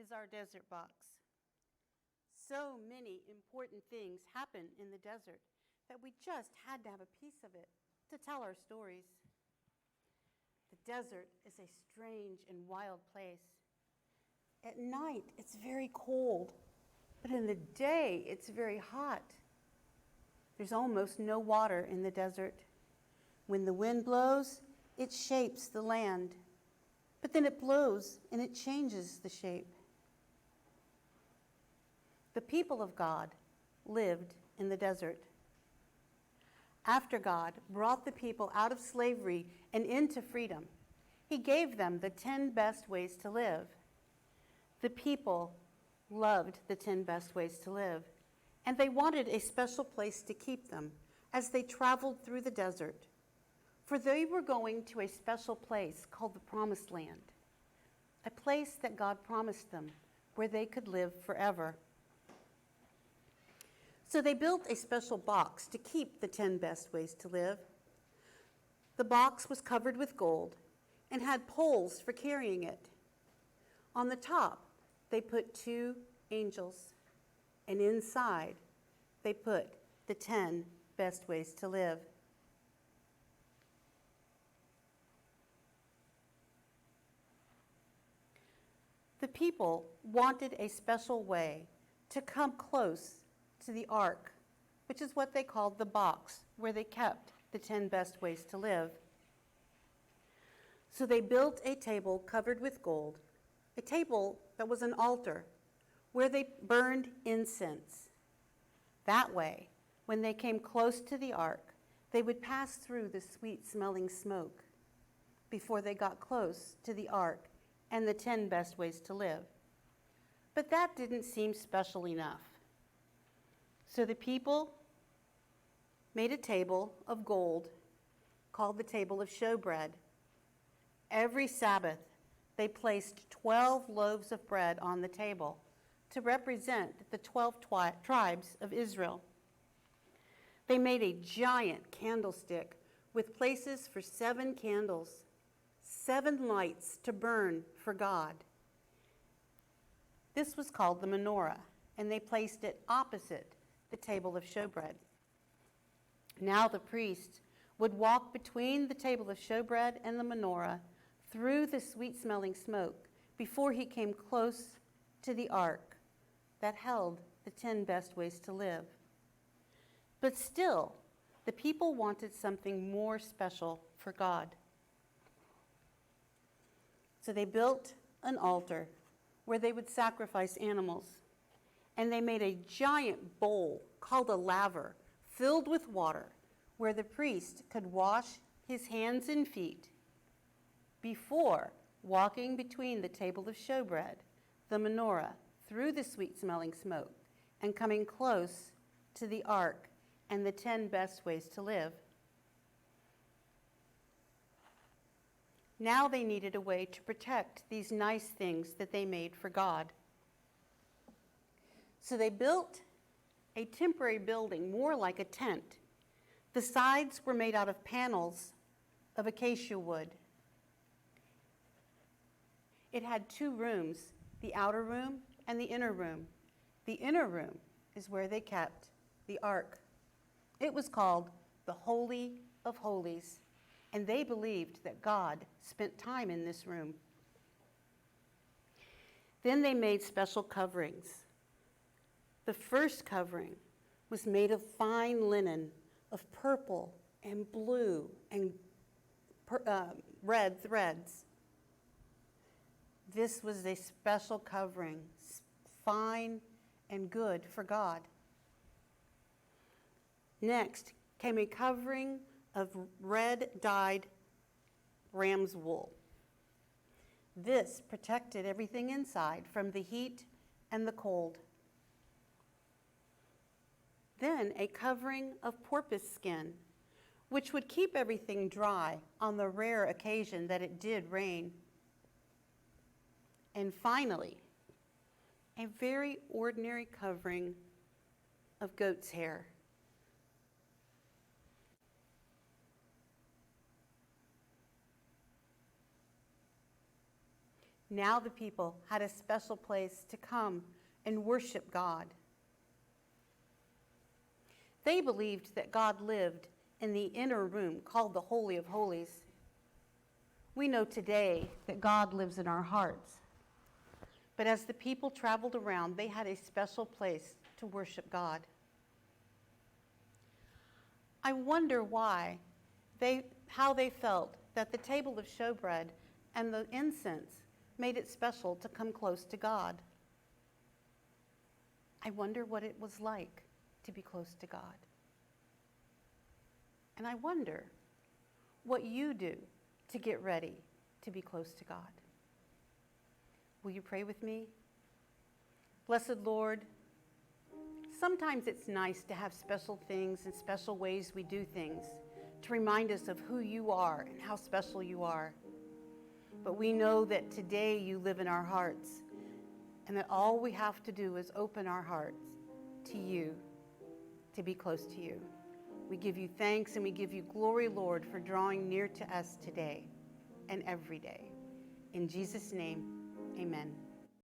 is our desert box. So many important things happen in the desert that we just had to have a piece of it to tell our stories. The desert is a strange and wild place. At night, it's very cold, but in the day, it's very hot. There's almost no water in the desert. When the wind blows, it shapes the land, but then it blows and it changes the shape. The people of God lived in the desert. After God brought the people out of slavery and into freedom, He gave them the 10 best ways to live. The people loved the 10 best ways to live, and they wanted a special place to keep them as they traveled through the desert. For they were going to a special place called the Promised Land, a place that God promised them where they could live forever. So they built a special box to keep the 10 best ways to live. The box was covered with gold and had poles for carrying it. On the top, they put 2 angels, and inside, they put the 10 best ways to live. The people wanted a special way to come close to the ark, which is what they called the box, where they kept the 10 best ways to live. So they built a table covered with gold, a table that was an altar, where they burned incense. That way, when they came close to the ark, they would pass through the sweet-smelling smoke before they got close to the ark and the 10 best ways to live. But that didn't seem special enough. So the people made a table of gold called the table of showbread. Every Sabbath, they placed 12 loaves of bread on the table to represent the 12 tribes of Israel. They made a giant candlestick with places for 7 candles, 7 lights to burn for God. This was called the menorah, and they placed it opposite the table of showbread. Now the priest would walk between the table of showbread and the menorah through the sweet-smelling smoke before he came close to the ark that held the 10 best ways to live. But still, the people wanted something more special for God. So they built an altar where they would sacrifice animals. And they made a giant bowl called a laver filled with water where the priest could wash his hands and feet before walking between the table of showbread, the menorah, through the sweet-smelling smoke, and coming close to the ark and the 10 best ways to live. Now they needed a way to protect these nice things that they made for God. So they built a temporary building, more like a tent. The sides were made out of panels of acacia wood. It had 2 rooms, the outer room and the inner room. The inner room is where they kept the ark. It was called the Holy of Holies, and they believed that God spent time in this room. Then they made special coverings. The first covering was made of fine linen of purple and blue and red threads. This was a special covering, fine and good for God. Next came a covering of red dyed ram's wool. This protected everything inside from the heat and the cold. Then a covering of porpoise skin, which would keep everything dry on the rare occasion that it did rain. And finally, a very ordinary covering of goat's hair. Now the people had a special place to come and worship God. They believed that God lived in the inner room called the Holy of Holies. We know today that God lives in our hearts. But as the people traveled around, they had a special place to worship God. I wonder how they felt that the table of showbread and the incense made it special to come close to God. I wonder what it was like to be close to God. And I wonder what you do to get ready to be close to God. Will you pray with me? Blessed Lord, sometimes it's nice to have special things and special ways we do things to remind us of who you are and how special you are. But we know that today you live in our hearts, and that all we have to do is open our hearts to you, to be close to you. We give you thanks and we give you glory, Lord, for drawing near to us today and every day. In Jesus' name, amen.